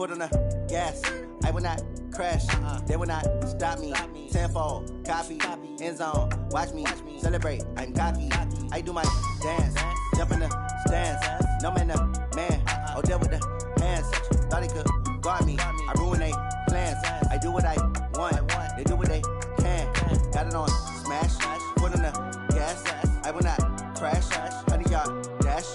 foot on the gas. I will not crash. They will not stop me. Tenfold, copy, end zone. Watch me celebrate. I'm cocky. I do my dance. Jump in the stands. No man, man. Oh, deal with the hands. Thought he could guard me. I ruin they plans. I do what I want. They do what they can. Got it on smash. Foot on the gas. I will not crash. 100-yard dash.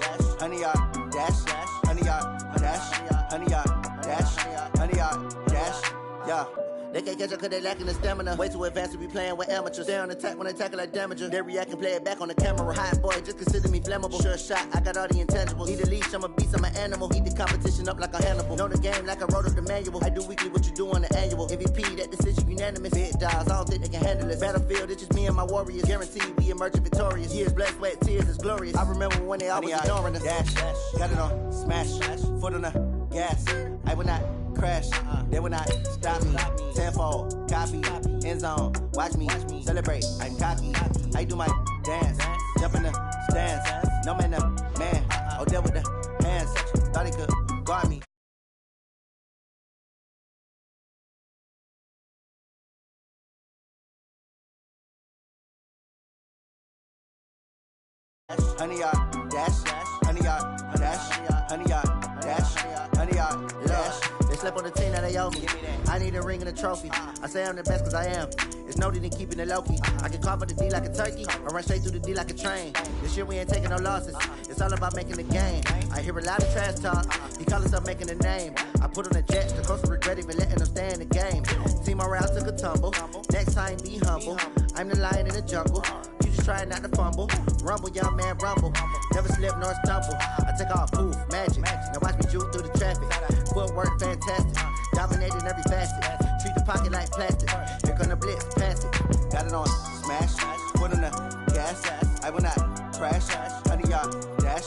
100-yard dash. 100-yard dash. 100-yard dash. 100-yard dash. Yeah. They can't catch up cause they lacking the stamina. Way too advanced to be playing with amateurs. Stay on attack when they tackle like damager. They react and play it back on the camera. Hot boy, just consider me flammable. Sure shot, I got all the intangibles. Need a leash, I'm a beast, I'm an animal. Eat the competition up like a Hannibal. Know the game like I wrote up the manual. I do weekly what you do on the annual. MVP, that decision unanimous. Big dogs, I don't think they can handle it. Battlefield, it's just me and my warriors. Guaranteed we emerging victorious. Years, blood, sweat, tears, it's glorious. I remember when they always ignoring us. Dash, got it on smash. Foot on the gas. I will not crash. They will not stop me. Tenfold, copy, end zone. Watch me celebrate. I'm cocky. I do my dance. Jump in the stands. No man, man. Oh, deal with the hands. Thought he could guard me. Honey-yard dash. Honey-yard dash. Honey-yard dash. Honey-yard dash. They slept on the team that they owe me. I need a ring and a trophy. I say I'm the best cause I am. It's noted in keeping it low-key. I can carve up the D like a turkey or run straight through the D like a train. This year we ain't taking no losses. It's all about making the game. I hear a lot of trash talk. He call himself making a name. I put on the Jets. The coach will regret even letting them stay in the game. Team morale took a tumble. Next time be humble. I'm the lion in the jungle. You just try not to fumble. Rumble, young man, rumble. Never slip nor stumble. I take off, poof, magic. Now watch me juke through the traffic. Footwork fantastic. Dominating every facet. Treat the pocket like plastic. Here come the blitz, pass it. Got it on smash. Foot on the gas. I will not crash. 100-yard dash.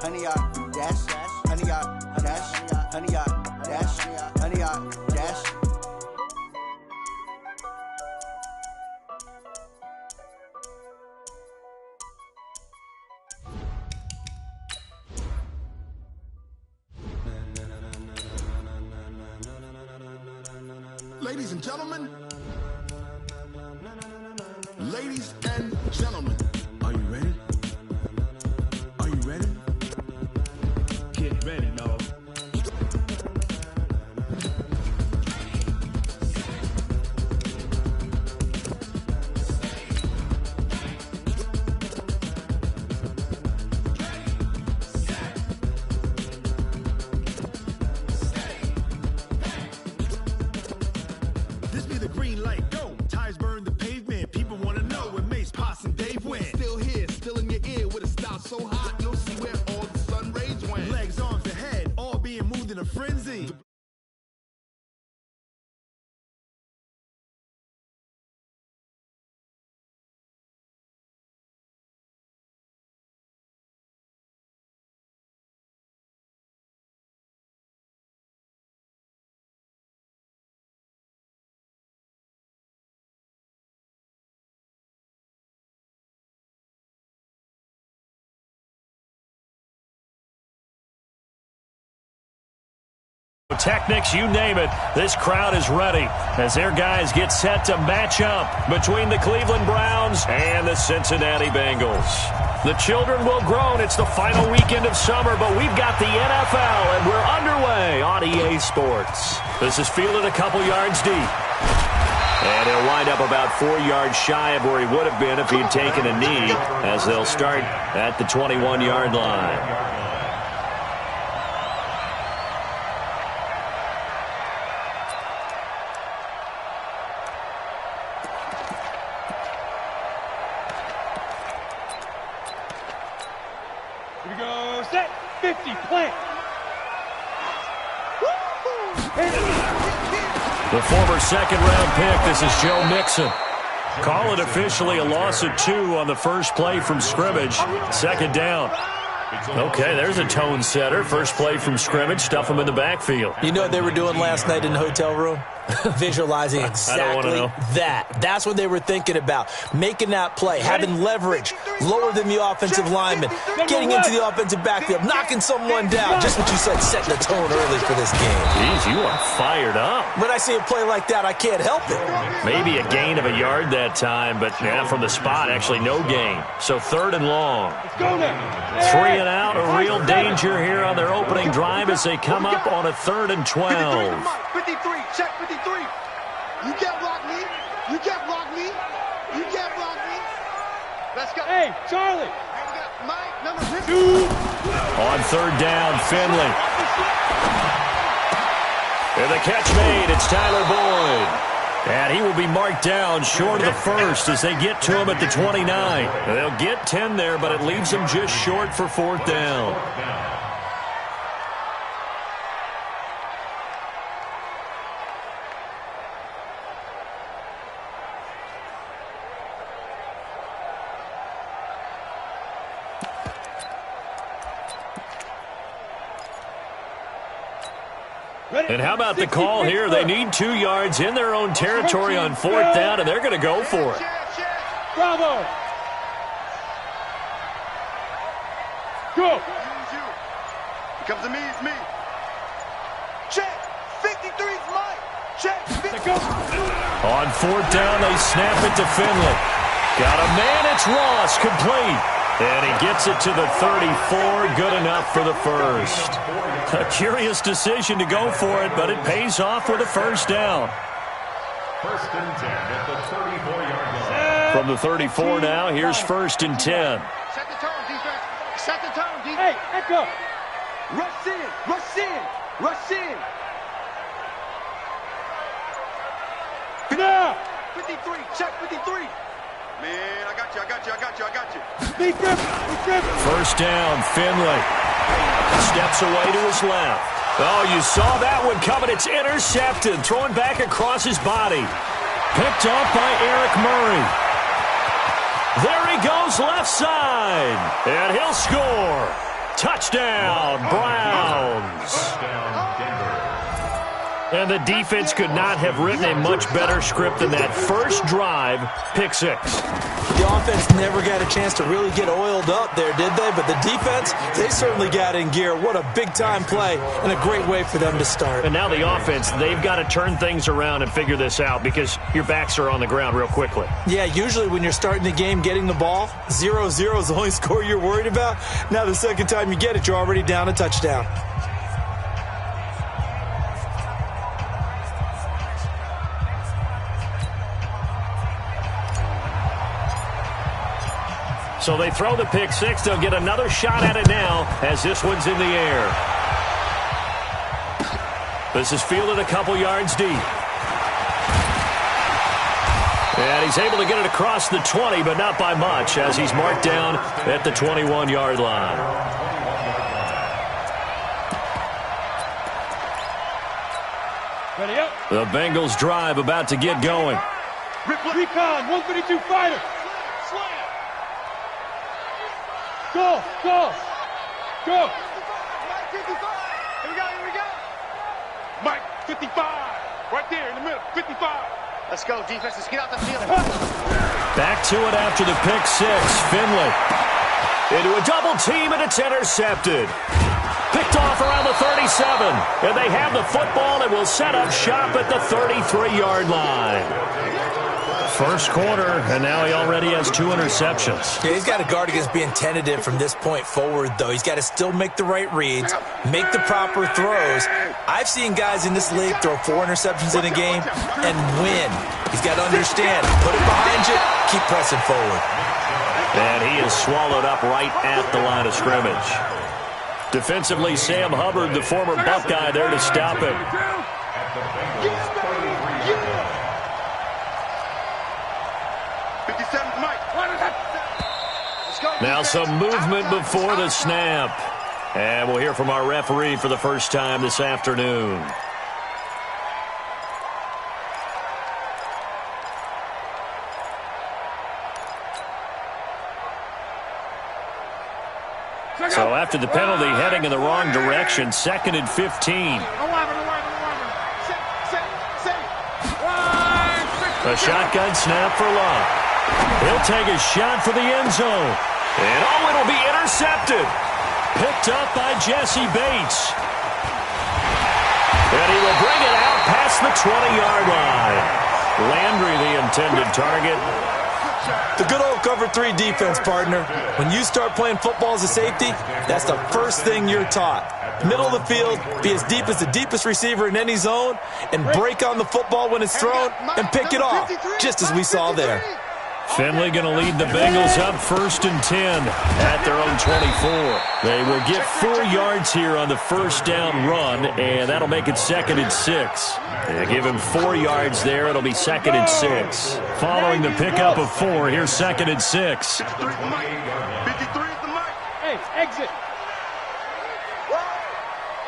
100-yard dash. 100-yard dash. 100-yard dash. 100-yard dash. Ladies and gentlemen, are you ready? Are you ready? Get ready, no. This be the green light, go. Tires burn the pavement. People wanna know when Mace, Poss, and Dave went. Still here, still in your ear with a style so hot, you'll see where all the sun rays went. Legs, arms, the head, all being moved in a frenzy. Technics, you name it, this crowd is ready as their guys get set to match up between the Cleveland Browns and the Cincinnati Bengals. The children will groan. It's the final weekend of summer, but we've got the NFL, and we're underway on EA Sports. This is fielded a couple yards deep. And he'll wind up about 4 yards shy of where he would have been if he'd taken a knee, as they'll start at the 21-yard line. Here we go, set, 50, plant. The former second-round pick, this is Joe Mixon. Call it officially a loss of 2 on the first play from scrimmage. Second down. Okay, there's a tone setter. First play from scrimmage, stuff him in the backfield. You know what they were doing last night in the hotel room? Visualizing exactly that. That's what they were thinking about. Making that play, having leverage, lower than the offensive lineman, getting into the offensive backfield, knocking someone down. Just what you said, setting the tone early for this game. Jeez, you are fired up. When I see a play like that, I can't help it. Maybe a gain of a yard that time, but from the spot, actually no gain. So 3rd and long. 3 and out, a real danger here on their opening drive as they come up on a 3rd and 12. 53, check 53. You can't block me. You can't block me. You can't block me. Let's go. Hey, Charlie. Mike, number 2. On 3rd down, Finley. And the catch made, it's Tyler Boyd. And he will be marked down short of the first as they get to him at the 29. They'll get 10 there, but it leaves them just short for 4th down. And how about the call here? They need 2 yards in their own territory on 4th down, and they're going to go for it. Bravo. Go. It comes to me, it's me. Check. 53's Mike. Check. On 4th down, they snap it to Finley. Got a man, it's Ross, complete. And he gets it to the 34, good enough for the first. A curious decision to go for it, but it pays off with a 1st down. 1st and 10 at the 34-yard line. From the 34 now, here's 1st and 10. Set the tone, defense. Set the tone, defense. Hey, echo. Rush in, rush in, rush in. Now. 53, check 53. Man, I got you, I got you, I got you, I got you. Be Griffin, be Griffin. 1st down, Finley. Steps away to his left. Oh, you saw that one coming. It's intercepted. Thrown back across his body. Picked up by Eric Murray. There he goes left side. And he'll score. Touchdown, Browns. Touchdown, Denver. And the defense could not have written a much better script than that first drive, pick 6. The offense never got a chance to really get oiled up there, did they? But the defense, they certainly got in gear. What a big-time play and a great way for them to start. And now the offense, they've got to turn things around and figure this out because your backs are on the ground real quickly. Yeah, usually when you're starting the game getting the ball, 0-0 is the only score you're worried about. Now the second time you get it, you're already down a touchdown. So they throw the pick 6. They'll get another shot at it now as this one's in the air. This is fielded a couple yards deep. And he's able to get it across the 20, but not by much as he's marked down at the 21-yard line. Ready up. The Bengals drive about to get going. Recon, 132 fighter. Go, go, go. Mike 55. Here we go, here we go. Mike, 55. Right there in the middle, 55. Let's go, defense. Let's get out the field. Back to it after the pick 6. Finley into a double team, and it's intercepted. Picked off around the 37. And they have the football and will set up shop at the 33-yard line. First quarter, and now he already has 2 interceptions. Yeah, he's got to guard against being tentative from this point forward, though. He's got to still make the right reads, make the proper throws. I've seen guys in this league throw 4 interceptions in a game and win. He's got to understand, put it behind you, keep pressing forward. And he is swallowed up right at the line of scrimmage. Defensively, Sam Hubbard, the former Buckeye, there to stop him. Now some movement before the snap. And we'll hear from our referee for the first time this afternoon. So after the penalty, heading in the wrong direction, 2nd and 15. A shotgun snap for Love. He'll take a shot for the end zone. And it'll be intercepted. Picked up by Jesse Bates. And he will bring it out past the 20-yard line. Landry, the intended target. The good old cover 3 defense, partner. When you start playing football as a safety, that's the first thing you're taught. Middle of the field, be as deep as the deepest receiver in any zone, and break on the football when it's thrown and pick it off, just as we saw there. Finley going to lead the Bengals up 1st and 10 at their own 24. They will get 4 yards here on the first down run, and that'll make it 2nd and 6. They give him 4 yards there. It'll be 2nd and 6. Following the pickup of 4, here's 2nd and 6. 53 is the mic. Hey, exit.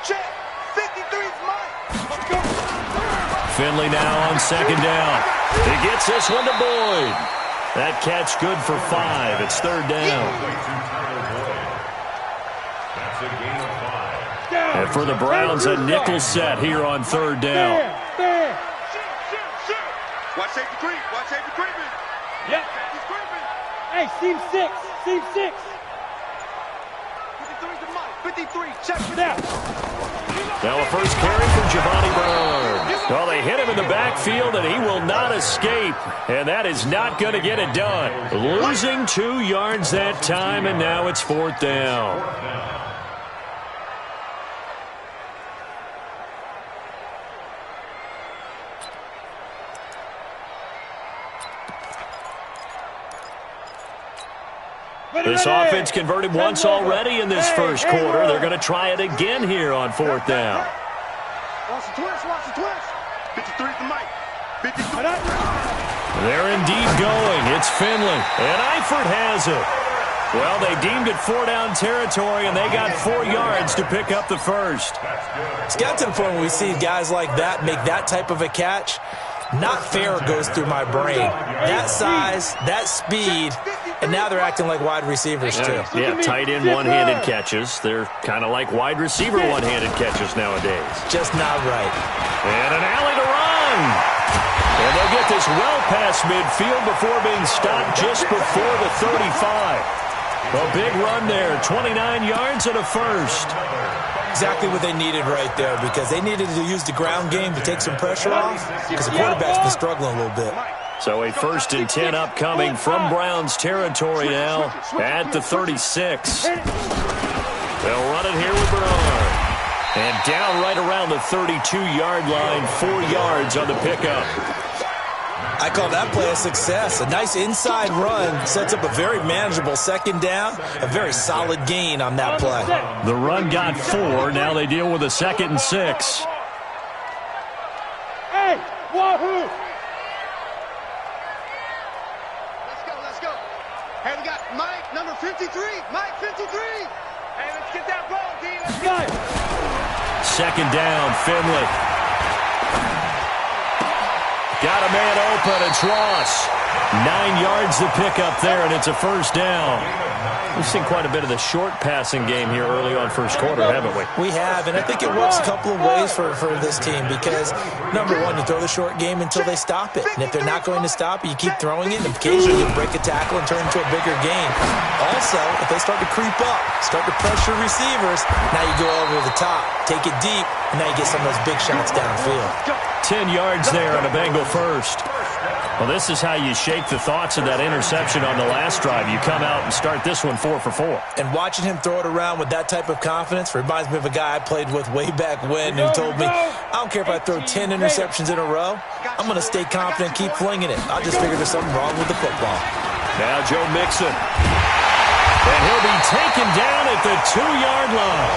Check. 53 is the mic. Finley now on 2nd down. He gets this one to Boyd. That catch good for 5. It's 3rd down. That's a gain of 5. And for the Browns, a nickel set here on 3rd down. Shoot. Watch safety creep. Watch safety creeping. Yep. Safety's creeping. Hey, seam 6. Seam 6. 53 is the mic. 53. Check it Now. Now a first carry for Giovanni Bernard. Well, they hit him in the backfield, and he will not escape. And that is not going to get it done. Losing 2 yards that time, and now it's 4th down. This offense converted once already in this first quarter. They're going to try it again here on 4th down. Watch the twist. 53 is the mic. 53. They're indeed going. It's Finley. And Eifert has it. Well, they deemed it 4-down territory, and they got 4 yards to pick up the first. It's got to the point where we see guys like that make that type of a catch. Not fair goes through my brain. That size, that speed, and now they're acting like wide receivers too. Yeah, tight end one-handed catches. They're kind of like wide receiver one-handed catches nowadays. Just not right. And an alley to run. And they'll get this well past midfield before being stopped just before the 35. A big run there, 29 yards and a first. Exactly what they needed right there, because they needed to use the ground game to take some pressure off, because the quarterback's been struggling a little bit. So a 1st and 10 upcoming from Browns territory now at the 36. They'll run it here with Bernard. And down right around the 32-yard line, 4 yards on the pickup. I call that play a success. A nice inside run sets up a very manageable 2nd down, a very solid gain on that play. The run got 4. Now they deal with a 2nd and 6. Hey, wahoo! Let's go. Hey, we got Mike, number 53. Mike, 53. Hey, let's get that ball, D. Let's go. 2nd down, Finley. Got a man open. It's Ross. 9 yards to pick up there, and it's a 1st down. We've seen quite a bit of the short passing game here early on first quarter, haven't we? We have, and I think it works a couple of ways for this team because, number one, you throw the short game until they stop it. And if they're not going to stop it, you keep throwing it, and occasionally you break a tackle and turn into a bigger game. Also, if they start to creep up, start to pressure receivers, now you go over the top, take it deep, and now you get some of those big shots downfield. 10 yards there on a Bengal first. Well, this is how you shake the thoughts of that interception on the last drive. You come out and start this one 4 for 4. And watching him throw it around with that type of confidence reminds me of a guy I played with way back when who told me, I don't care if I throw 10 interceptions in a row, I'm going to stay confident and keep flinging it. I just figured there's something wrong with the football. Now Joe Mixon. And he'll be taken down at the 2-yard line.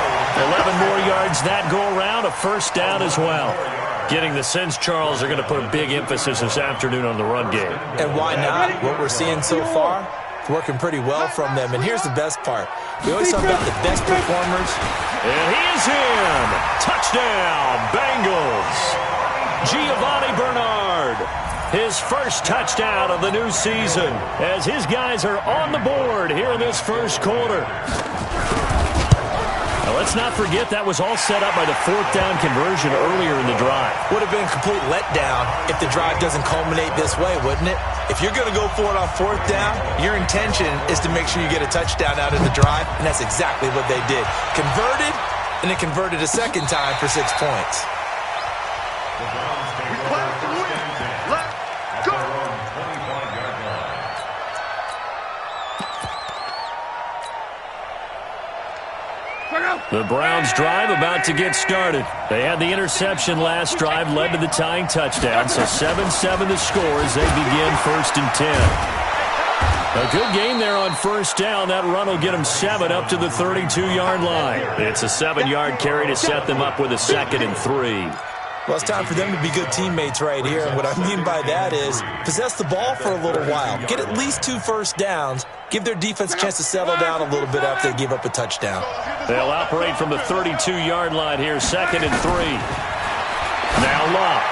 11 more yards that go around, a 1st down as well. Getting the sense Charles are going to put a big emphasis this afternoon on the run game. And why not? What we're seeing so far, it's working pretty well from them. And here's the best part. We always talk about the best performers. And he is in. Touchdown, Bengals. Giovanni Bernard. His first touchdown of the new season as his guys are on the board here in this first quarter. Now, let's not forget that was all set up by the fourth down conversion earlier in the drive. Would have been a complete letdown if the drive doesn't culminate this way, wouldn't it? If you're going to go for it on fourth down, your intention is to make sure you get a touchdown out of the drive, and that's exactly what they did. Converted, and it converted a second time for 6 points. The Browns drive about to get started. They had the interception last drive, led to the tying touchdown, so 7-7 the score as they begin 1st and 10. A good game there on first down. That run will get them 7 up to the 32-yard line. It's a 7-yard carry to set them up with a 2nd and 3. Well, it's time for them to be good teammates right here. And what I mean by that is possess the ball for a little while. Get at least 2 first downs. Give their defense a chance to settle down a little bit after they give up a touchdown. They'll operate from the 32-yard line here, 2nd and 3. Now Love.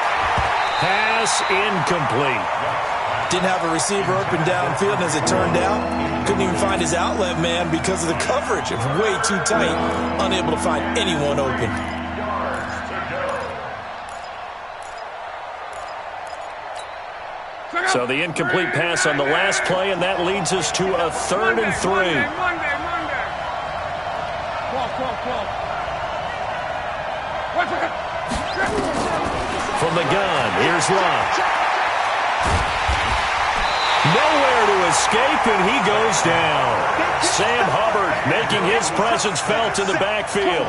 Pass incomplete. Didn't have a receiver open downfield, and as it turned out, couldn't even find his outlet man because of the coverage. It was way too tight, unable to find anyone open. So the incomplete pass on the last play, and that leads us to a 3rd and 3. From the gun, here's Love. Nowhere to escape, and he goes down. Sam Hubbard making his presence felt in the backfield.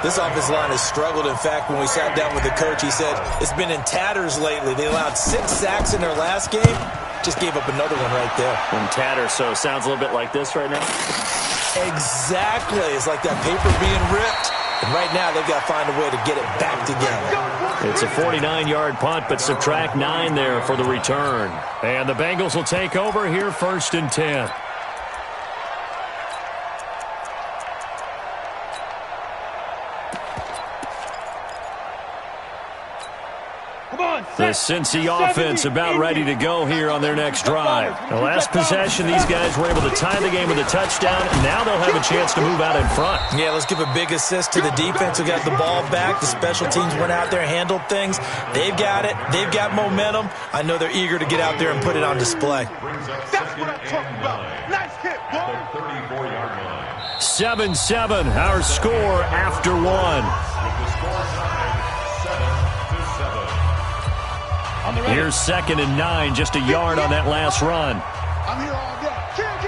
This offensive line has struggled. In fact, when we sat down with the coach, he said it's been in tatters lately. They allowed 6 sacks in their last game. Just gave up another one right there. In tatters, so it sounds a little bit like this right now? Exactly. It's like that paper being ripped. And right now, they've got to find a way to get it back together. It's a 49-yard punt, but subtract 9 there for the return. And the Bengals will take over here 1st and 10. The Cincy offense about ready to go here on their next drive. The last possession, these guys were able to tie the game with a touchdown. Now they'll have a chance to move out in front. Yeah, let's give a big assist to the defense who got the ball back. The special teams went out there, handled things. They've got it. They've got momentum. I know they're eager to get out there and put it on display. That's what I'm talking about. Nice hit, boy. 7-7, our score after 1. Here's 2nd and 9, just a yard on that last run. I'm here all day. Kill.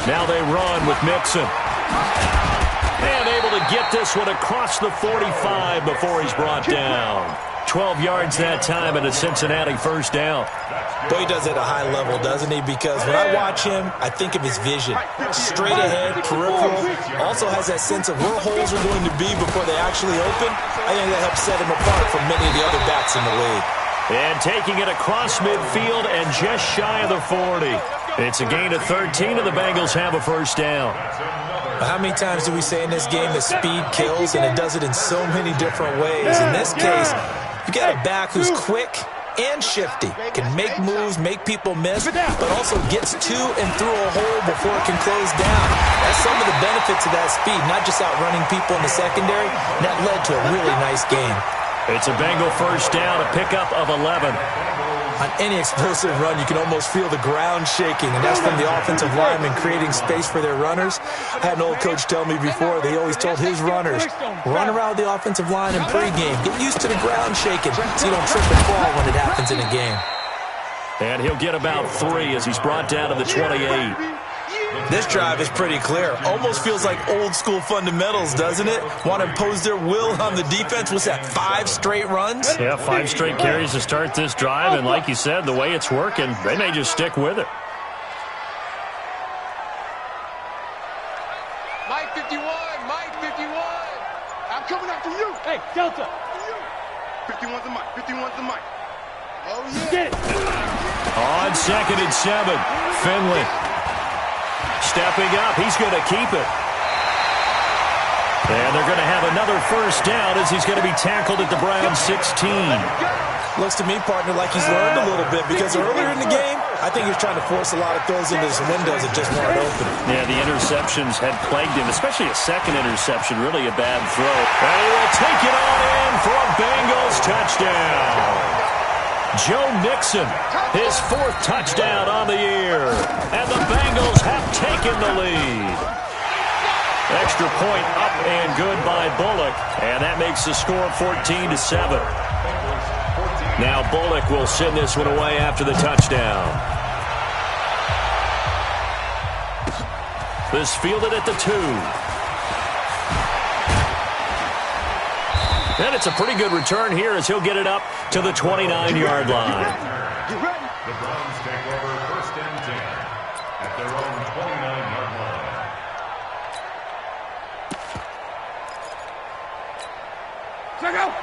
Now they run with Mixon. And able to get this one across the 45 before he's brought down. 12 yards that time and a Cincinnati first down. Boy, he does it at a high level, doesn't he? Because when I watch him, I think of his vision. Straight ahead, peripheral. Also has that sense of where holes are going to be before they actually open. I think that helps set him apart from many of the other backs in the league. And taking it across midfield and just shy of the 40. It's a gain of 13, and the Bengals have a first down. How many times do we say in this game that speed kills, and it does it in so many different ways? In this case, you got a back who's quick and shifty, can make moves, make people miss, but also gets to and through a hole before it can close down. That's some of the benefits of that speed, not just outrunning people in the secondary. That led to a really nice game. It's a Bengal first down, a pickup of 11. On any explosive run, you can almost feel the ground shaking, and that's from the offensive linemen creating space for their runners. I had an old coach tell me before, they always told his runners, run around the offensive line in pregame. Get used to the ground shaking so you don't trip and fall when it happens in a game. And he'll get about 3 as he's brought down to the 28. This drive is pretty clear. Almost feels like old school fundamentals, doesn't it? Want to impose their will on the defense. What's that, 5 straight runs? Yeah, 5 straight carries to start this drive. And like you said, the way it's working, they may just stick with it. Mike 51. I'm coming after you. Hey, Delta. 51's the Mike. 51's the Mike. Oh, yeah. Get it. On 2nd and 7, Finley. Stepping up, he's going to keep it. And they're going to have another first down as he's going to be tackled at the Browns 16. Looks to me, partner, like he's learned a little bit because earlier in the game, I think he was trying to force a lot of throws into some windows that just weren't open. Yeah, the interceptions had plagued him, especially a second interception, really a bad throw. And he will take it on in for a Bengals touchdown. Joe Mixon, his 4th touchdown on the year. And the Bengals have taken the lead. Extra point up and good by Bullock. And that makes the score 14-7. Now Bullock will send this one away after the touchdown. This fielded at the 2. And it's a pretty good return here as he'll get it up to the 29-yard line. The Browns take over 1st and 10 at their own 29-yard line.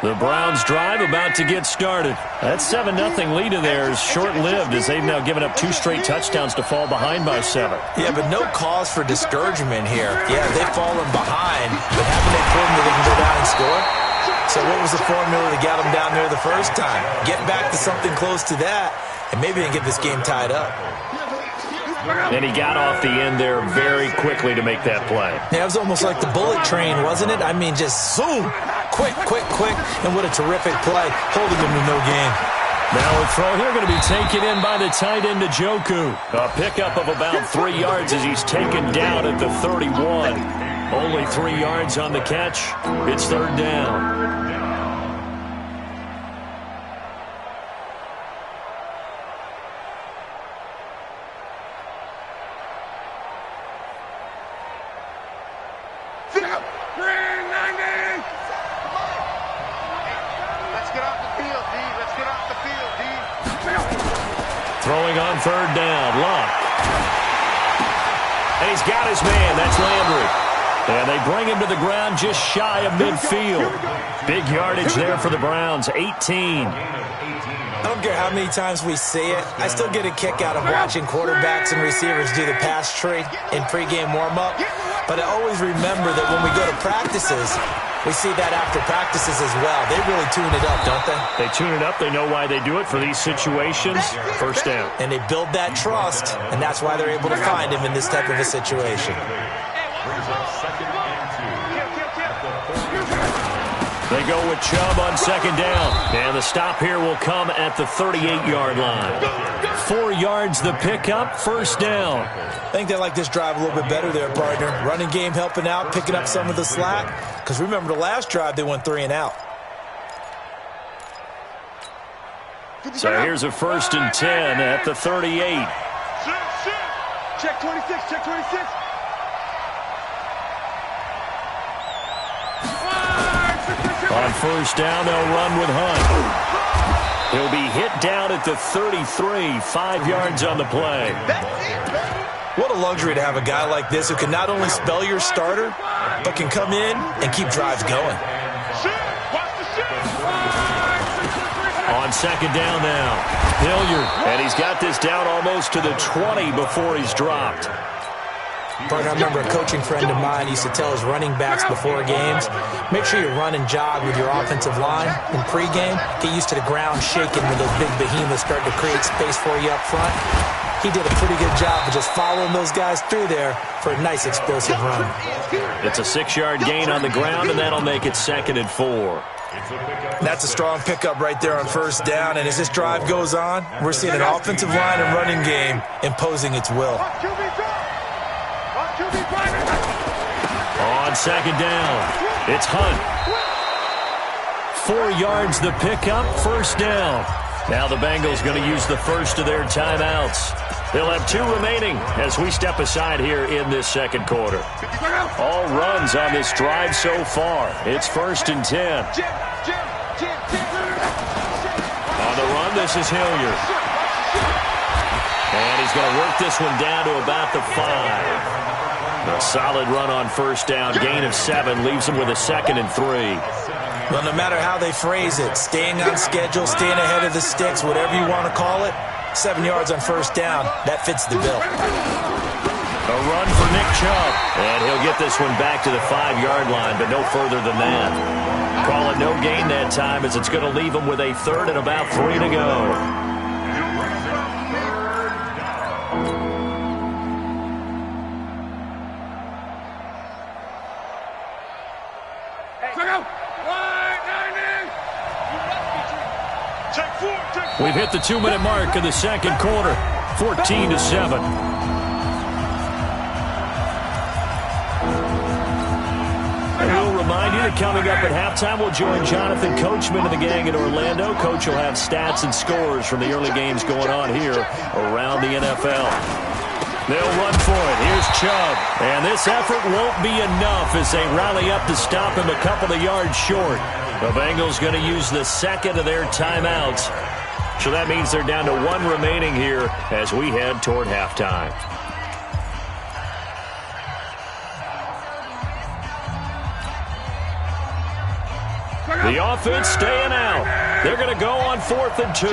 The Browns drive about to get started. That 7-0 lead of theirs short-lived as they've now given up 2 straight touchdowns to fall behind by 7. Yeah, but no cause for discouragement here. Yeah, they've fallen behind, but haven't they proven that they can go down and score? So what was the formula that got them down there the first time? Get back to something close to that, and maybe they can get this game tied up. And he got off the end there very quickly to make that play. Yeah, it was almost like the bullet train, wasn't it? I mean, just zoom, quick, and what a terrific play, holding them to no gain. Now a throw here going to be taken in by the tight end Njoku. A pickup of about 3 yards as he's taken down at the 31. Only 3 yards on the catch. It's 3rd down. Throwing on 3rd down, Luck. And he's got his man, that's Landry. And they bring him to the ground just shy of midfield. Big yardage there for the Browns, 18. I don't care how many times we see it. I still get a kick out of watching quarterbacks and receivers do the pass tree in pregame warm-up. But I always remember that when we go to practices, we see that after practices as well. They really tune it up, don't they? They tune it up. They know why they do it for these situations. First down. And they build that trust, and that's why they're able to find him in this type of a situation. Brings up 2nd and 2. They go with Chubb on 2nd down. And the stop here will come at the 38-yard line. 4 yards the pickup, 1st down. I think they like this drive a little bit better there, partner. Running game helping out, picking up some of the slack. Because remember the last drive, they went 3 and out. So here's a 1st and 10 at the 38. Check 26, check 26. On 1st down, they'll run with Hunt. He'll be hit down at the 33, 5 yards on the play. What a luxury to have a guy like this who can not only spell your starter, but can come in and keep drives going. On 2nd down now, Hilliard. And he's got this down almost to the 20 before he's dropped. Partner, I remember a coaching friend of mine used to tell his running backs before games, make sure you run and jog with your offensive line in pregame. Get used to the ground shaking when those big behemoths start to create space for you up front. He did a pretty good job of just following those guys through there for a nice explosive run. It's a 6-yard gain on the ground, and that'll make it 2nd and 4. That's a strong pickup right there on 1st down, and as this drive goes on, we're seeing an offensive line and running game imposing its will. On 2nd down, it's Hunt. 4 yards the pickup, 1st down. Now the Bengals going to use the first of their timeouts. They'll have 2 remaining as we step aside here in this 2nd quarter. All runs on this drive so far. It's 1st and 10. On the run, this is Hilliard. And he's going to work this one down to about the 5. A solid run on 1st down, gain of 7, leaves him with a 2nd and 3. Well, no matter how they phrase it, staying on schedule, staying ahead of the sticks, whatever you want to call it, 7 yards on 1st down, that fits the bill. A run for Nick Chubb. And he'll get this one back to the 5-yard line, but no further than that. Call it no gain that time as it's going to leave him with a third and about 3 to go. We've hit the 2-minute mark in the second quarter. 14-7. We'll remind you that coming up at halftime, we'll join Jonathan Coachman and the gang in Orlando. Coach will have stats and scores from the early games going on here around the NFL. They'll run for it. Here's Chubb. And this effort won't be enough as they rally up to stop him a couple of yards short. The Bengals going to use the second of their timeouts. So that means they're down to 1 remaining here as we head toward halftime. The offense staying out. They're going to go on 4th and 2.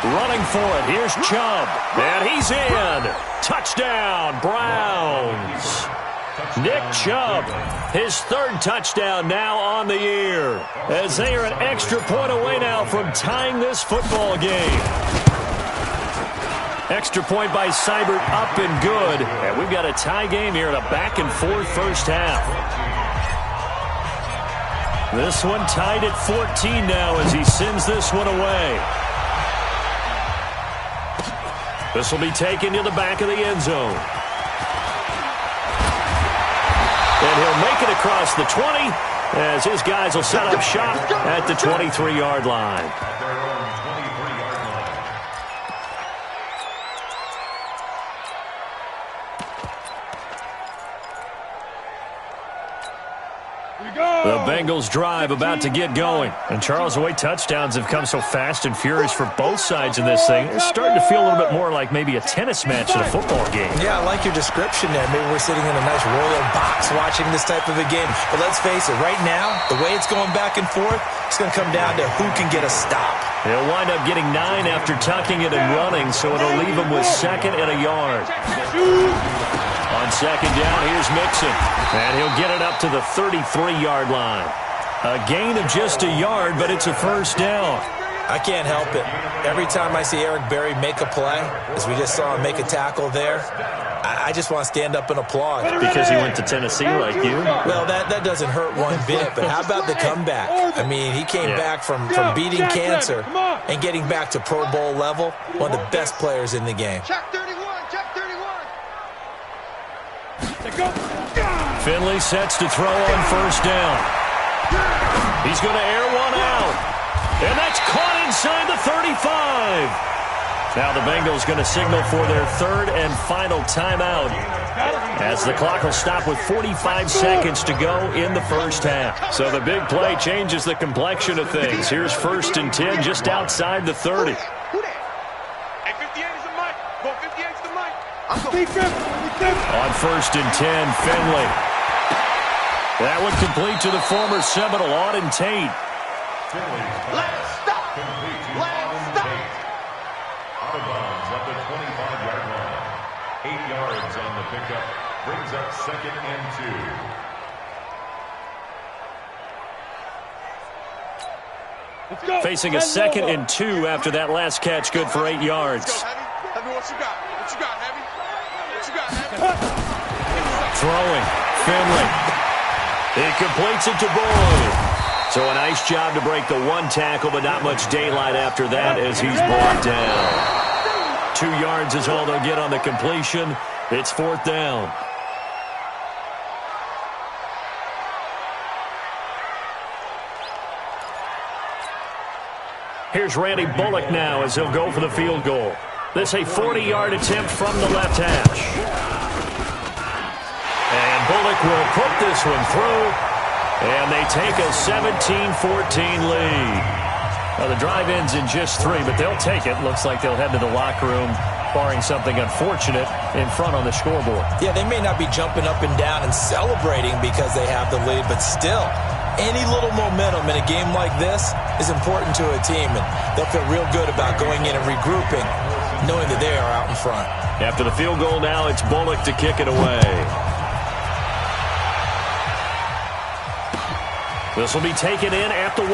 Running for it. Here's Chubb. And he's in. Touchdown, Browns. Nick Chubb, his 3rd touchdown now on the year, as they are an extra point away now from tying this football game. Extra point by Seibert up and good. And we've got a tie game here in a back-and-forth first half. This one tied at 14 now as he sends this one away. This will be taken to the back of the end zone. And he'll make it across the 20 as his guys will set up shop at the 23-yard line. The Bengals drive about to get going. And Charles, the way touchdowns have come so fast and furious for both sides in this thing, it's starting to feel a little bit more like maybe a tennis match than a football game. Yeah, I like your description there. Maybe we're sitting in a nice royal box watching this type of a game. But let's face it, right now, the way it's going back and forth, it's going to come down to who can get a stop. He'll wind up getting 9 after tucking it and running, so it'll leave him with 2nd and a yard. On 2nd down, here's Mixon. And he'll get it up to the 33-yard line. A gain of just a yard, but it's a first down. I can't help it. Every time I see Eric Berry make a play, as we just saw him make a tackle there, I just want to stand up and applaud. Because he went to Tennessee like you? Well, that doesn't hurt one bit, but how about the comeback? I mean, he came back from beating cancer and getting back to Pro Bowl level, one of the best players in the game. Check 31, check 31. Finley sets to throw on first down. He's going to air one out. And that's caught inside the 35. Now the Bengals going to signal for their 3rd and final timeout as the clock will stop with 45 seconds to go in the first half. So the big play changes the complexion of things. Here's 1st and 10 just outside the 30. Hey, 58 is the mic. Go 58 is the mic. On 1st and 10, Finley. That one complete to the former Seminole, Auden Tate. Let's stop. Let's stop. Out of bounds at the 25-yard line. 8 yards on the pickup. Brings up 2nd and 2. Facing a 2nd and 2 after that last catch, good for 8 yards. Let's go, Heavy. Heavy, what you got? What you got, Heavy? What you got, Heavy? Throwing, Finley. He completes it to Boyd. So a nice job to break the 1 tackle, but not much daylight after that as he's brought down. 2 yards is all they'll get on the completion. It's 4th down. Here's Randy Bullock now as he'll go for the field goal. This a 40-yard attempt from the left hash. And Bullock will put this one through, and they take a 17-14 lead. Now, the drive ends in just 3, but they'll take it. Looks like they'll head to the locker room, barring something unfortunate, in front on the scoreboard. Yeah, they may not be jumping up and down and celebrating because they have the lead, but still, Any little momentum in a game like this is important to a team, and they'll feel real good about going in and regrouping, knowing that they are out in front. After the field goal now, it's Bullock to kick it away. This will be taken in at the 1.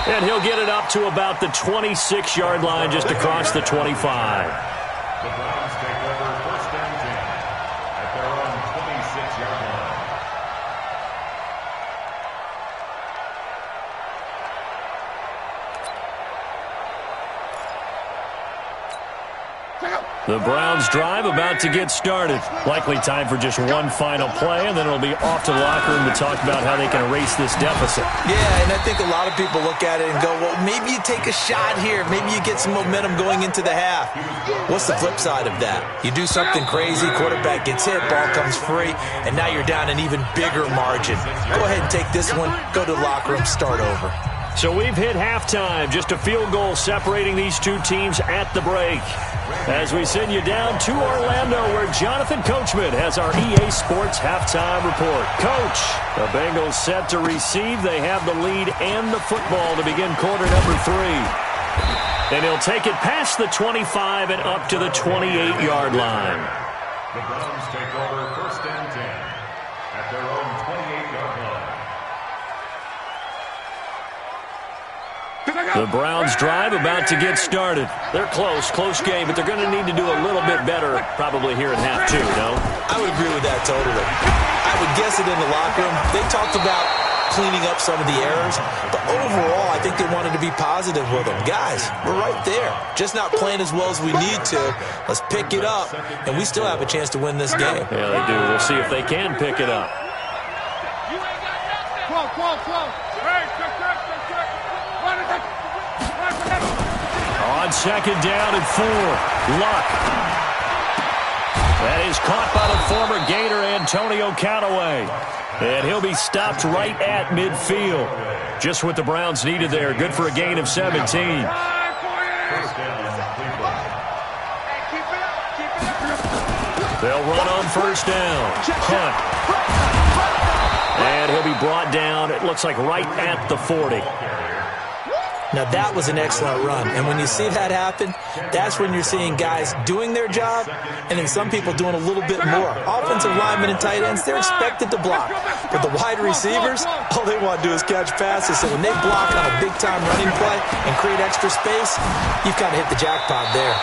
And he'll get it up to about the 26-yard line, just across the 25. The Browns take over first and 10 at their own 26-yard line. The Browns drive about to get started. Likely time for just one final play, and then it'll be off to the locker room to talk about how they can erase this deficit. Yeah, and I think a lot of people look at it and go, well, maybe you take a shot here. Maybe you get some momentum going into the half. What's the flip side of that? You do something crazy, quarterback gets hit, ball comes free, and now you're down an even bigger margin. Go ahead and take this one, go to the locker room, start over. So we've hit halftime. Just a field goal separating these two teams at the break. As we send you down to Orlando, where Jonathan Coachman has our EA Sports halftime report. Coach, the Bengals set to receive. They have the lead and the football to begin quarter number 3. And he'll take it past the 25 and up to the 28-yard line. The Browns take over first and 10 at their own 28-yard line. The Browns drive about to get started. They're close game, but they're going to need to do a little bit better probably here in half 2, no? I would agree with that totally. I would guess it in the locker room. They talked about cleaning up some of the errors, but overall, I think they wanted to be positive with them. Guys, we're right there. Just not playing as well as we need to. Let's pick it up, and we still have a chance to win this game. Yeah, they do. We'll see if they can pick it up. On second down and 4, Luck. That is caught by the former Gator Antonio Callaway. And he'll be stopped right at midfield. Just what the Browns needed there. Good for a gain of 17. They'll run on first down. Hunt. And he'll be brought down, it looks like right at the 40. Now, that was an excellent run. And when you see that happen, that's when you're seeing guys doing their job and then some people doing a little bit more. Offensive linemen and tight ends, they're expected to block. But the wide receivers, all they want to do is catch passes. So when they block on a big-time running play and create extra space, you've kind of hit the jackpot there.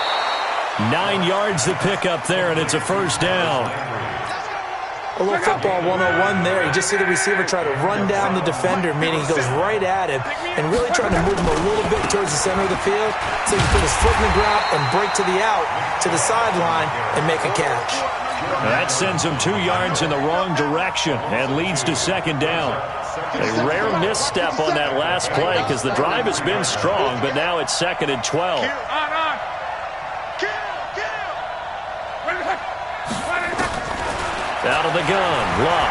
9 yards to pick up there, and it's a first down. A little football 101 there. You just see the receiver try to run down the defender, meaning he goes right at him and really trying to move him a little bit towards the center of the field so he can put his foot in the ground and break to the out, to the sideline, and make a catch. That sends him 2 yards in the wrong direction and leads to second down. A rare misstep on that last play because the drive has been strong, but now it's second and 12. Out of the gun, Luck.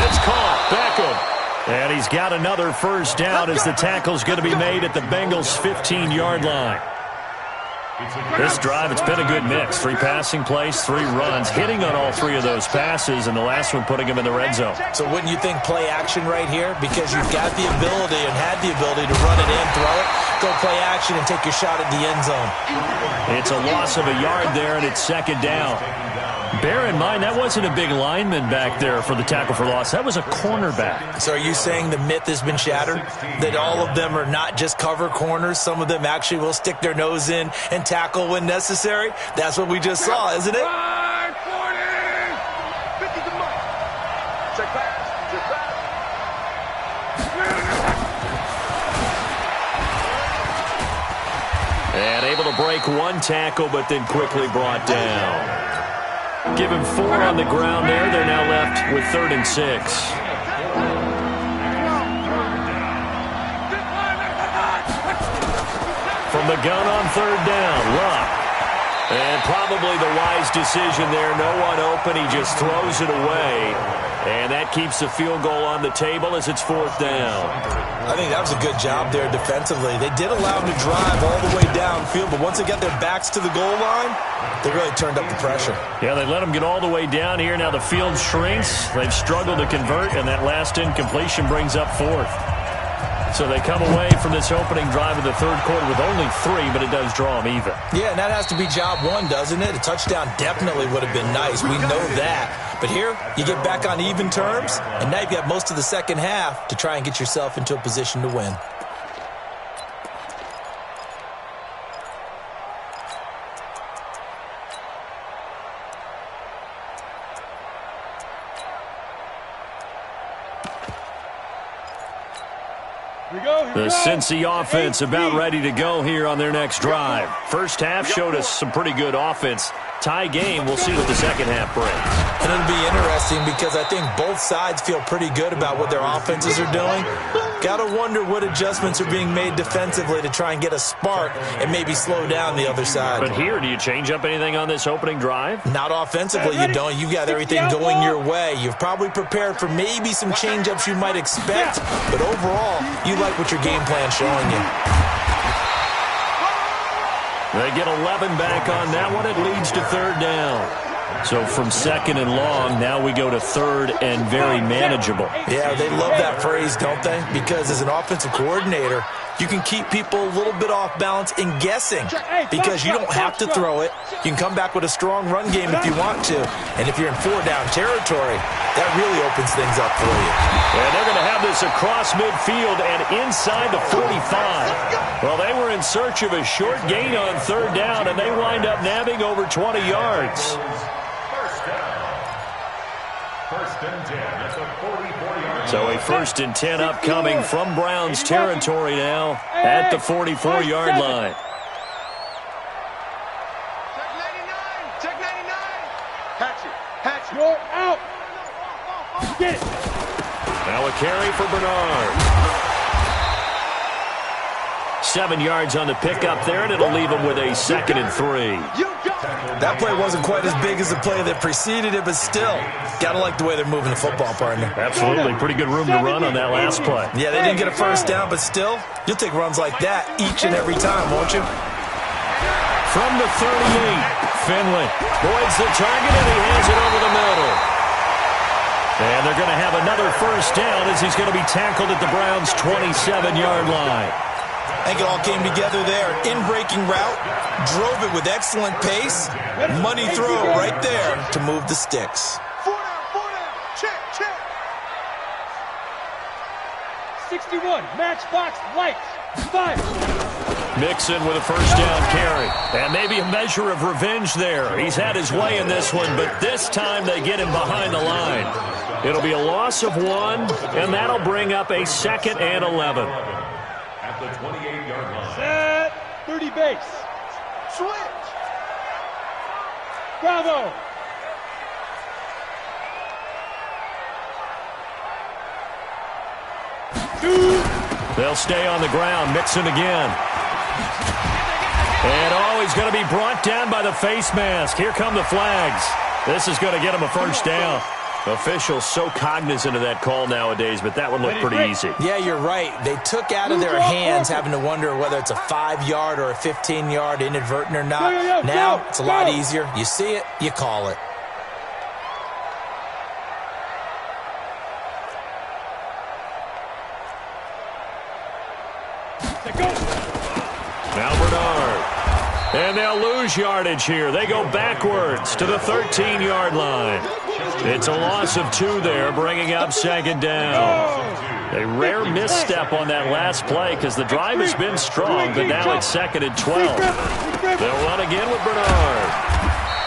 It's caught, Beckham. And he's got another first down as the tackle's going to be made at the Bengals' 15-yard line. This drive, it's been a good mix. 3 passing plays, 3 runs, hitting on all 3 of those passes, and the last one putting him in the red zone. So wouldn't you think play action right here? Because you've got the ability and had the ability to run it in, throw it, go play action, and take your shot at the end zone. It's a loss of a yard there, and it's second down. Bear in mind, that wasn't a big lineman back there for the tackle for loss. That was a cornerback. So are you saying the myth has been shattered? That all of them are not just cover corners? Some of them actually will stick their nose in and tackle when necessary? That's what we just saw, isn't it? 540! 50 to Mike. Check back. And able to break 1 tackle, but then quickly brought down. Give him 4 on the ground there. They're now left with 3rd and 6. From the gun on 3rd down, Luck. And probably the wise decision there. No one open. He just throws it away. And that keeps the field goal on the table as it's 4th down. I think that was a good job there defensively. They did allow them to drive all the way downfield, but once they got their backs to the goal line, they really turned up the pressure. Yeah, they let them get all the way down here. Now the field shrinks. They've struggled to convert, and that last incompletion brings up 4th. So they come away from this opening drive of the third quarter with only 3, but it does draw them even. Yeah, and that has to be job 1, doesn't it? A touchdown definitely would have been nice. We know that. But here, you get back on even terms, and now you've got most of the second half to try and get yourself into a position to win. The Cincy offense about ready to go here on their next drive. First half showed us some pretty good offense. Tie game. We'll see what the second half brings. And it'll be interesting because I think both sides feel pretty good about what their offenses are doing. Got to wonder what adjustments are being made defensively to try and get a spark and maybe slow down the other side. But here, do you change up anything on this opening drive? Not offensively, you don't. You've got everything going your way. You've probably prepared for maybe some change-ups you might expect, but overall, you like what your game plan's showing you. They get 11 back on that one. It leads to 3rd down. So from 2nd and long, now we go to 3rd and very manageable. Yeah, they love that phrase, don't they? Because as an offensive coordinator, you can keep people a little bit off balance in guessing because you don't have to throw it. You can come back with a strong run game if you want to. And if you're in 4-down territory, that really opens things up for you. And they're going to have this across midfield and inside the 45. Well, they were in search of a short gain on 3rd down, and they wind up nabbing over 20 yards. First and 10 at the 44-yard. So a 1st and 10 upcoming from Browns territory now at the 44-yard line. Check 99. Check 99. Hatch it. You're out. Get it. Now a carry for Bernard. 7 yards on the pickup there, and it'll leave him with a 2nd and 3. That play wasn't quite as big as the play that preceded it, but still, gotta like the way they're moving the football, partner. Absolutely. Pretty good room to run on that last play. Yeah, they didn't get a first down, but still, you'll take runs like that each and every time, won't you? From the 38, Finley voids the target, and he hands it over the middle. And they're going to have another first down as he's going to be tackled at the Browns' 27-yard line. I think it all came together there. In-breaking route, drove it with excellent pace. Money throw right there to move the sticks. 4 down. Check. 61, matchbox lights, 5. Mixon with a first down carry. And maybe a measure of revenge there. He's had his way in this one, but this time they get him behind the line. It'll be a loss of 1, and that'll bring up a 2nd and 11. At the 28-yard line. Set, 30 base. Switch. Bravo. They'll stay on the ground. Mixon again. And he's going to be brought down by the face mask. Here come the flags. This is going to get him a first down. Officials so cognizant of that call nowadays, but that one looked pretty easy. Yeah, you're right. They took out of their hands having to wonder whether it's a 5-yard or a 15-yard inadvertent or not. Now, it's a lot easier. You see it, you call it. Now Bernard. And they'll lose yardage here. They go backwards to the 13-yard line. It's a loss of 2 there, bringing up 2nd down. A rare misstep on that last play because the drive has been strong, but now it's 2nd and 12. They'll run again with Bernard.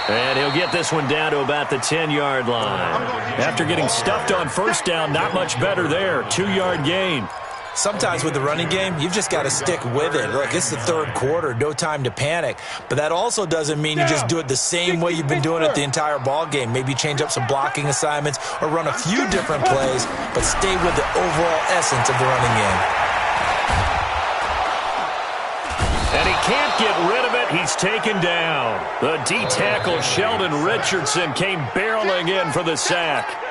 And he'll get this one down to about the 10-yard line. After getting stuffed on first down, not much better there. 2-yard gain. Sometimes with the running game, you've just got to stick with it. Look, it's the third quarter, no time to panic. But that also doesn't mean you just do it the same way you've been doing it the entire ball game. Maybe change up some blocking assignments or run a few different plays, but stay with the overall essence of the running game. And he can't get rid of it. He's taken down. The D-tackle Sheldon Richardson came barreling in for the sack.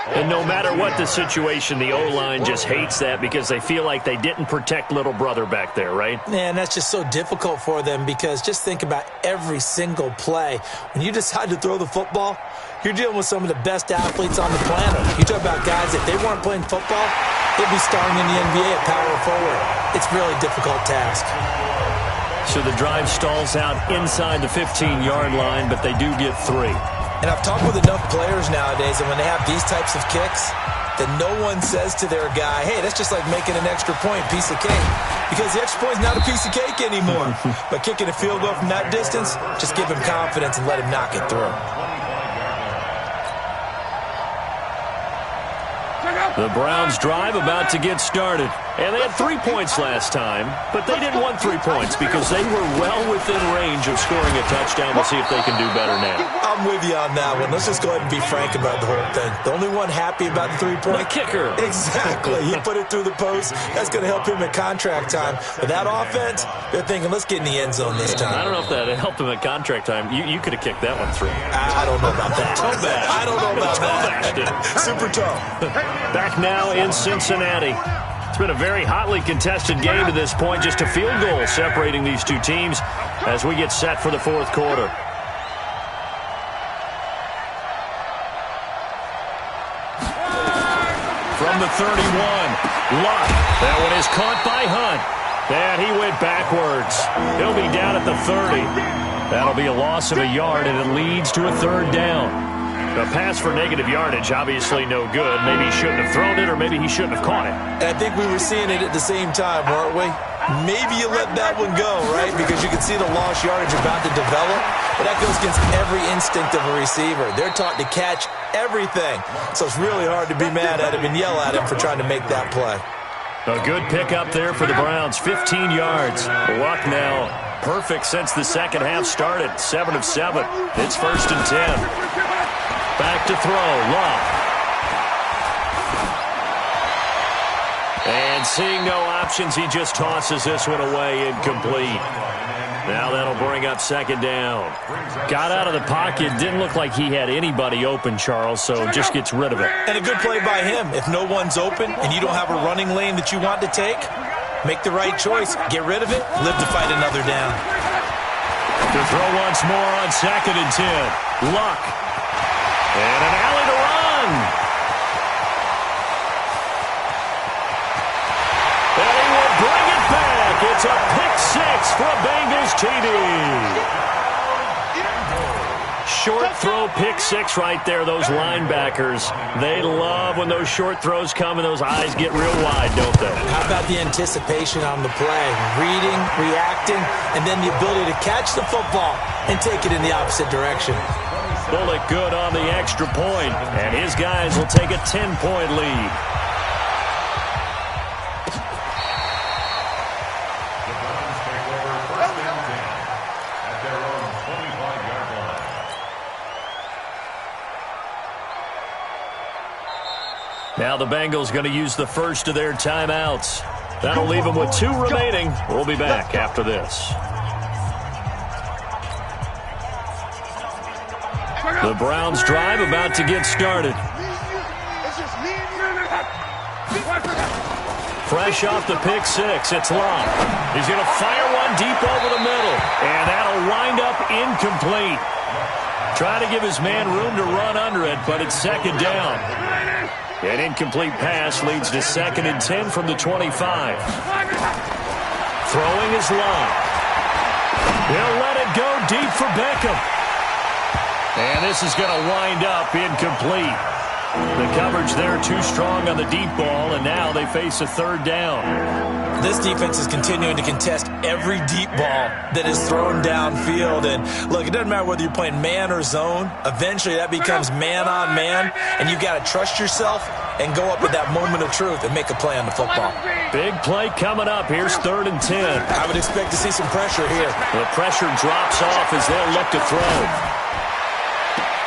And no matter what the situation, the O-line just hates that because they feel like they didn't protect little brother back there, right? Man, that's just so difficult for them because just think about every single play. When you decide to throw the football, you're dealing with some of the best athletes on the planet. You talk about guys, if they weren't playing football, they'd be starting in the NBA at power forward. It's a really difficult task. So the drive stalls out inside the 15-yard line, but they do get 3. And I've talked with enough players nowadays, and when they have these types of kicks, that no one says to their guy, hey, that's just like making an extra point, piece of cake. Because the extra point is not a piece of cake anymore. But kicking a field goal from that distance, just give him confidence and let him knock it through. The Browns drive about to get started. And they had 3 points last time, but they didn't want 3 points because they were well within range of scoring a touchdown. We'll see if they can do better now. I'm with you on that one. Let's just go ahead and be frank about the whole thing. The only one happy about the 3-point? The kicker. Exactly. He put it through the post. That's going to help him at contract time. With that offense, they're thinking, let's get in the end zone this time. I don't know if that helped him at contract time. You could have kicked that one through. I don't know about that. I don't know about that. Super tough. Back now in Cincinnati. It's been a very hotly contested game to this point. Just a field goal separating these two teams as we get set for the fourth quarter. From the 31, Luck. That one is caught by Hunt. And he went backwards. He'll be down at the 30. That'll be a loss of a yard, and it leads to a third down. A pass for negative yardage, obviously no good. Maybe he shouldn't have thrown it, or maybe he shouldn't have caught it. And I think we were seeing it at the same time, weren't we? Maybe you let that one go, right? Because you can see the lost yardage about to develop. But that goes against every instinct of a receiver. They're taught to catch everything. So it's really hard to be mad at him and yell at him for trying to make that play. A good pick up there for the Browns, 15 yards. Luck now perfect since the second half started, 7 of 7. It's 1st and 10. Back to throw, Luck. And seeing no options, he just tosses this one away, incomplete. Now that'll bring up 2nd down. Got out of the pocket, didn't look like he had anybody open, Charles, so just gets rid of it. And a good play by him. If no one's open and you don't have a running lane that you want to take, make the right choice. Get rid of it, live to fight another down. To throw once more on 2nd and 10. Luck. And an alley to run. And he will bring it back. It's a pick-6 for a Bengals TD. Short throw, pick-6 right there. Those linebackers, they love when those short throws come and those eyes get real wide, don't they? How about the anticipation on the play? Reading, reacting, and then the ability to catch the football and take it in the opposite direction. Bullock good on the extra point, and his guys will take a 10-point lead. The Browns take over 1st and 10 at their own 25-yard line. Now the Bengals going to use the first of their timeouts. That'll leave them with 2 remaining. We'll be back after this. The Browns drive about to get started. Fresh off the pick-6, it's Luck. He's going to fire one deep over the middle, and that'll wind up incomplete. Trying to give his man room to run under it, but it's 2nd down. An incomplete pass leads to 2nd and 10 from the 25. Throwing is Luck. He'll let it go deep for Beckham. And this is going to wind up incomplete. The coverage there too strong on the deep ball, and now they face a 3rd down. This defense is continuing to contest every deep ball that is thrown downfield. And look, it doesn't matter whether you're playing man or zone. Eventually that becomes man on man, and you've got to trust yourself and go up at that moment of truth and make a play on the football. Big play coming up. Here's 3rd and 10. I would expect to see some pressure here. The pressure drops off as they'll look to throw.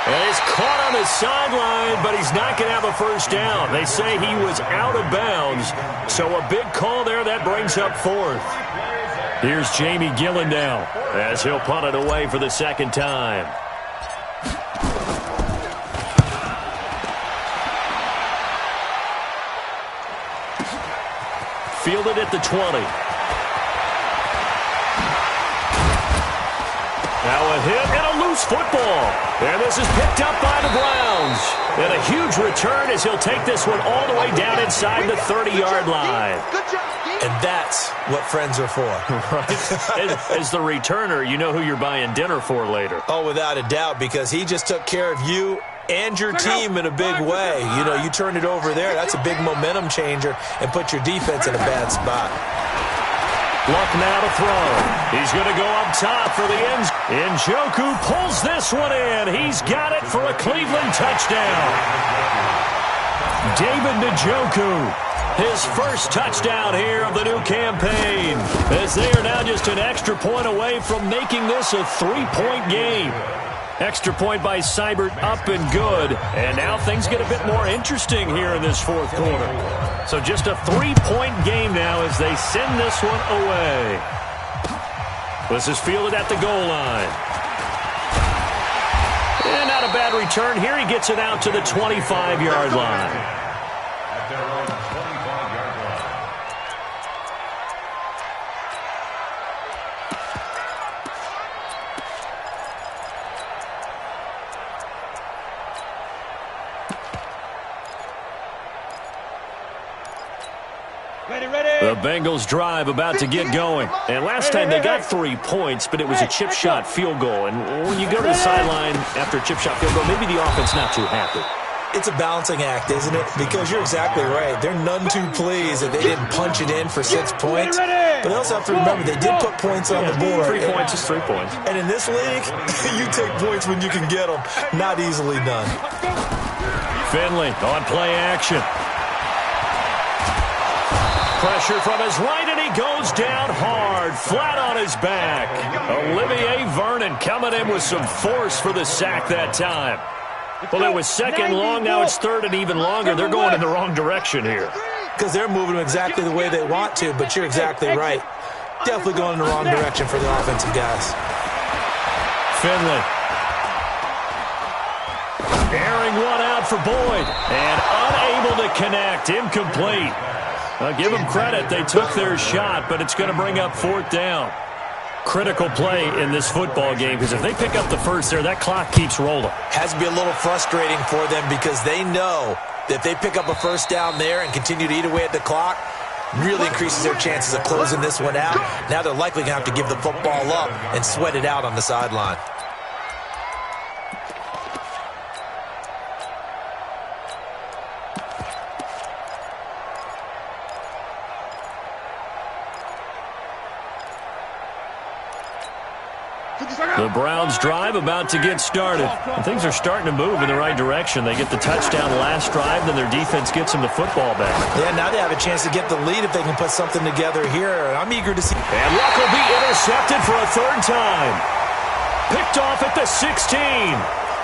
And he's caught on the sideline, but he's not going to have a first down. They say he was out of bounds, so a big call there that brings up 4th. Here's Jamie Gillendow as he'll punt it away for the second time. Fielded at the 20. Now a hit and a loose football. And this is picked up by the Browns. And a huge return as he'll take this one all the way down inside the 30-yard line. And that's what friends are for. Right? As the returner, you know who you're buying dinner for later. Oh, without a doubt, because he just took care of you and your team in a big way. You know, you turned it over there. That's a big momentum changer and put your defense in a bad spot. Luck now to throw. He's going to go up top for the ends. Njoku pulls this one in. He's got it for a Cleveland touchdown. David Njoku. His first touchdown here of the new campaign, as they are now just an extra point away from making this a 3-point game. Extra point by Seibert, up and good. And now things get a bit more interesting here in this fourth quarter. So just a 3-point game now as they send this one away. This is fielded at the goal line. And not a bad return here. He gets it out to the 25-yard line. The Bengals drive about to get going. And last time they got 3 points, but it was a chip shot field goal. And when you go to the sideline after a chip shot field goal, maybe the offense not too happy. It's a balancing act, isn't it? Because you're exactly right. They're none too pleased that they didn't punch it in for 6 points. But they also have to remember they did put points on the board. 3 points is 3 points. And in this league, you take points when you can get them. Not easily done. Finley on play action. Pressure from his right, and he goes down hard, flat on his back. Olivier Vernon coming in with some force for the sack that time. Well, it was second long, now it's third and even longer. They're going in the wrong direction here. Because they're moving exactly the way they want to, but you're exactly right. Definitely going in the wrong direction for the offensive guys. Finley. Airing one out for Boyd, and unable to connect, incomplete. Give them credit. They took their shot, but it's going to bring up fourth down. Critical play in this football game, because if they pick up the first there, that clock keeps rolling. Has to be a little frustrating for them because they know that if they pick up a first down there and continue to eat away at the clock, really increases their chances of closing this one out. Now they're likely going to have to give the football up and sweat it out on the sideline. The Browns drive about to get started. And things are starting to move in the right direction. They get the touchdown last drive, then their defense gets them the football back. Yeah, now they have a chance to get the lead if they can put something together here. I'm eager to see. And Luck will be intercepted for a third time. Picked off at the 16.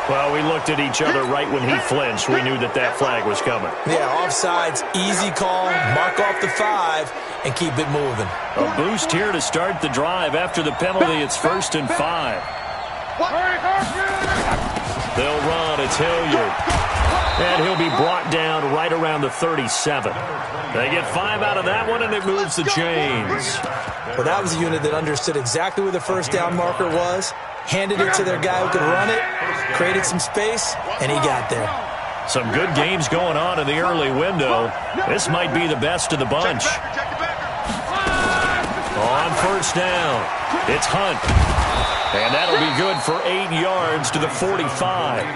Well, we looked at each other right when he flinched. We knew that that flag was coming. Yeah, offsides, easy call, mark off the 5, and keep it moving. A boost here to start the drive. After the penalty, it's 1st and 5. They'll run. It's Hilliard. And he'll be brought down right around the 37. They get 5 out of that one, and it moves the chains. Well, that was a unit that understood exactly where the first down marker was, handed it to their guy who could run it, created some space, and he got there. Some good games going on in the early window. This might be the best of the bunch. On first down, it's Hunt. And that'll be good for 8 yards to the 45.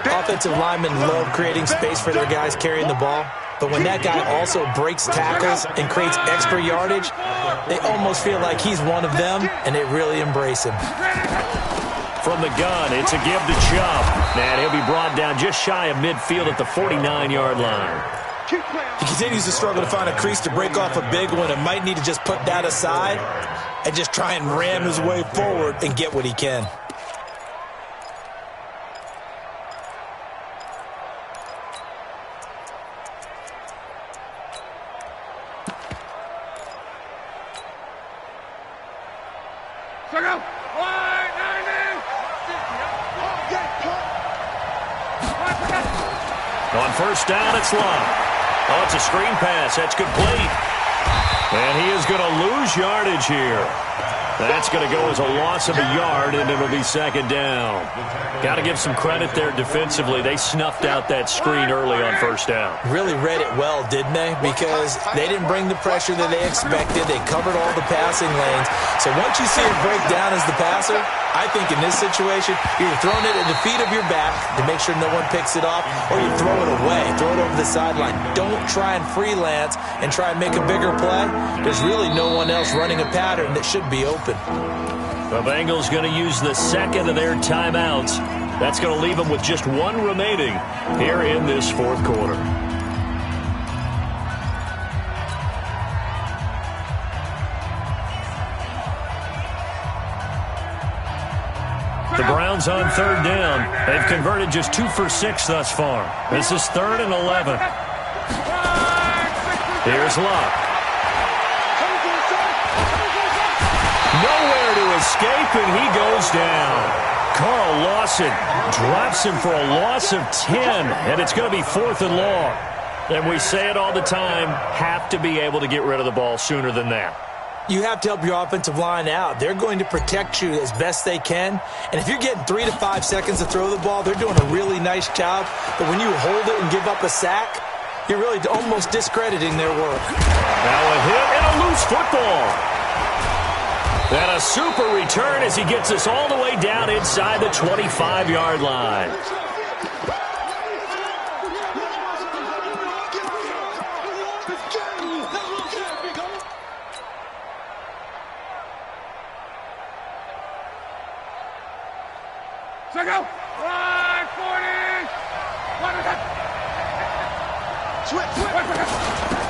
Offensive linemen love creating space for their guys carrying the ball. But when that guy also breaks tackles and creates extra yardage, they almost feel like he's one of them, and they really embrace him. From the gun, it's a give to Chubb. And he'll be brought down just shy of midfield at the 49-yard line. He continues to struggle to find a crease to break off a big one and might need to just put that aside and just try and ram his way forward and get what he can. On first down, it's Love. Oh, it's a screen pass. That's complete. And he is going to lose yardage here. That's going to go as a loss of a yard, and it'll be second down. Got to give some credit there defensively. They snuffed out that screen early on first down. Really read it well, didn't they? Because they didn't bring the pressure that they expected. They covered all the passing lanes. So once you see it break down as the passer, I think in this situation, you're throwing it at the feet of your back to make sure no one picks it off, or you throw it away, throw it over the sideline. Don't try and freelance and try and make a bigger play. There's really no one else running a pattern that should be open. The Bengals going to use the second of their timeouts. That's going to leave them with just one remaining here in this fourth quarter. The Browns on third down. They've converted just 2 for 6 thus far. This is 3rd and 11. Here's Love. Nowhere to escape, and he goes down. Carl Lawson drops him for a loss of 10, and it's going to be 4th and long. And we say it all the time, have to be able to get rid of the ball sooner than that. You have to help your offensive line out. They're going to protect you as best they can. And if you're getting 3 to 5 seconds to throw the ball, they're doing a really nice job. But when you hold it and give up a sack, you're really almost discrediting their work. Now a hit and a loose football. And a super return as he gets us all the way down inside the 25-yard line. Go! 140!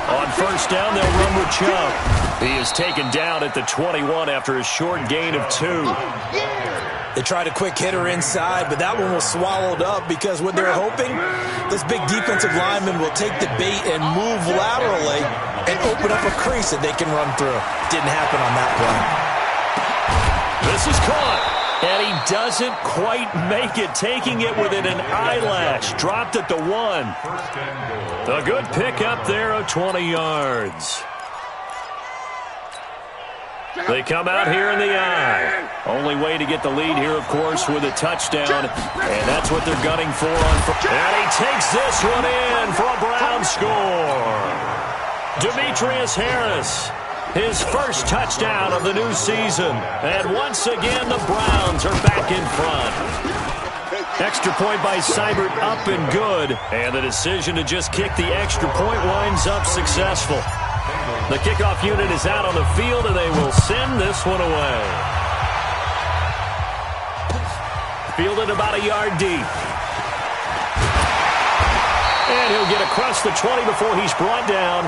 On first down, they'll run with Chubb. He is taken down at the 21 after a short gain of 2. They tried a quick hitter inside, but that one was swallowed up because what they're hoping, this big defensive lineman will take the bait and move laterally and open up a crease that they can run through. Didn't happen on that play. This is caught, and he doesn't quite make it, taking it within an eyelash. Dropped at the 1. A good pickup there of 20 yards. They come out here in the eye. Only way to get the lead here, of course, with a touchdown. And that's what they're gunning for. And he takes this one in for a Brown score. Demetrius Harris, his first touchdown of the new season. And once again, the Browns are back in front. Extra point by Seibert up and good. And the decision to just kick the extra point winds up successful. The kickoff unit is out on the field, and they will send this one away. Fielded about a yard deep. And he'll get across the 20 before he's brought down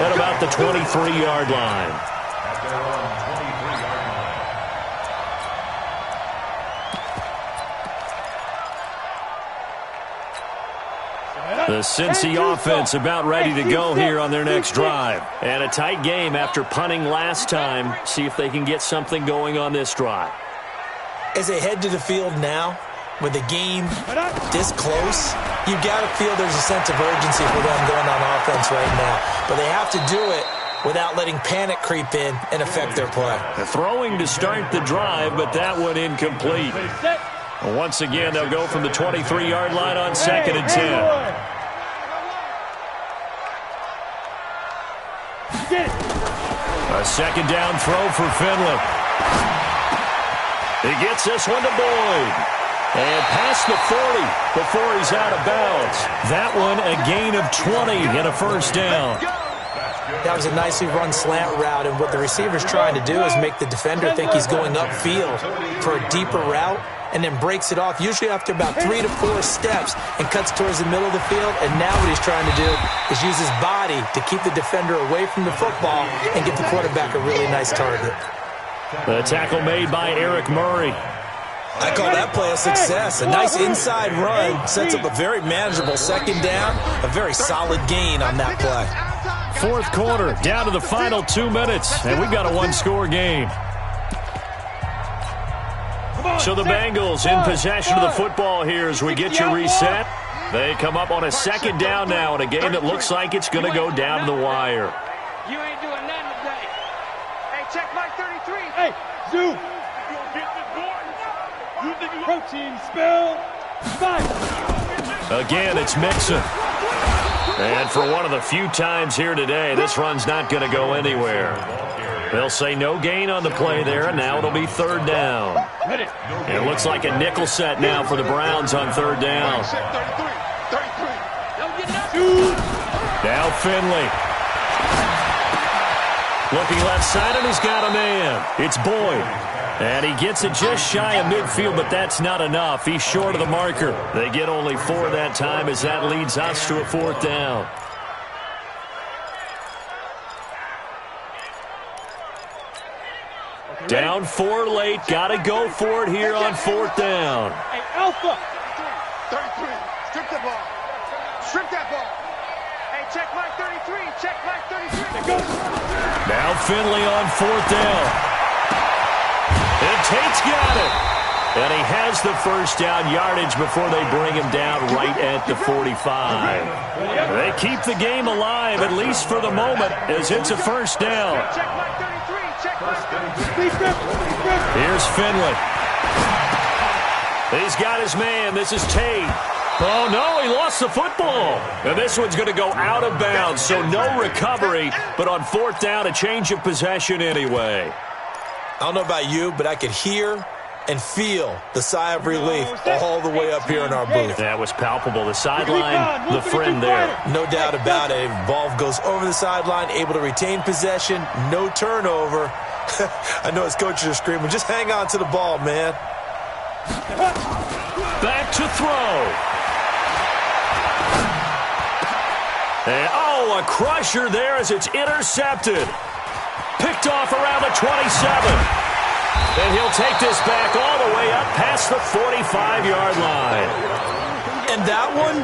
at about the 23-yard line. The Cincy offense about ready to go here on their next drive. And a tight game after punting last time. See if they can get something going on this drive. As they head to the field now, with the game this close, you've got to feel there's a sense of urgency for them going on offense right now. But they have to do it without letting panic creep in and affect their play. The throwing to start the drive, but that one incomplete. Once again, they'll go from the 23-yard line on 2nd and 10. A second down throw for Finley. He gets this one to Boyd. And past the 40 before he's out of bounds. That one a gain of 20 and a first down. That was a nicely run slant route, and what the receiver's trying to do is make the defender think he's going upfield for a deeper route, and then breaks it off, usually after about 3 to 4 steps, and cuts towards the middle of the field. And now what he's trying to do is use his body to keep the defender away from the football and give the quarterback a really nice target. The tackle made by Eric Murray. I call that play a success. A nice inside run sets up a very manageable second down, a very solid gain on that play. Fourth quarter, down to the final 2 minutes, and we've got a one-score game. So the Bengals in possession of the football here as we get you reset. They come up on a second down now in a game that looks like it's going to go down to the wire. You ain't doing nothing today. Hey, check my 33. Hey, Zoo. Protein spill. 5. Again, it's Mixon. And for one of the few times here today, this run's not going to go anywhere. They'll say no gain on the play there, and now it'll be third down. It looks like a nickel set now for the Browns on third down. Now Finley. Looking left side, and he's got a man. It's Boyd. And he gets it just shy of midfield, but that's not enough. He's short of the marker. They get only 4 that time as that leads us to a fourth down. Down 4 late. Got to go for it here on fourth down. Hey, Alpha. 33. Strip the ball. Strip that ball. Hey, check my 33. Check my 33. Now Finley on fourth down. And Tate's got it. And he has the first down yardage before they bring him down right at the 45. They keep the game alive, at least for the moment, as it's a first down. Check my 33. Check my 33. Here's Finley. He's got his man. This is Tate. Oh, no, he lost the football. And this one's going to go out of bounds, so no recovery. But on fourth down, a change of possession anyway. I don't know about you, but I could hear and feel the sigh of relief all the way up here in our booth. That was palpable. The sideline, the friend there. No doubt about it. Ball goes over the sideline, able to retain possession, no turnover. I know his coaches are screaming, just hang on to the ball, man. Back to throw. And, oh, a crusher there as it's intercepted. Picked off around the 27. And he'll take this back all the way up past the 45-yard line. And that one,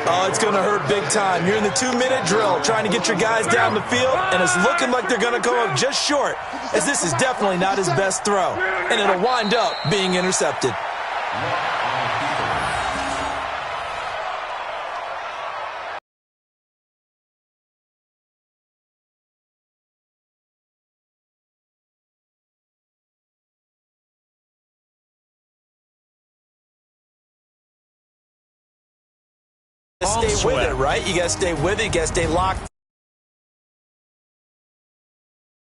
oh, it's going to hurt big time. You're in the 2-minute drill trying to get your guys down the field, and it's looking like they're going to come up just short, as this is definitely not his best throw. And it'll wind up being intercepted. Stay with it, right? You got to stay with it. You got to stay locked.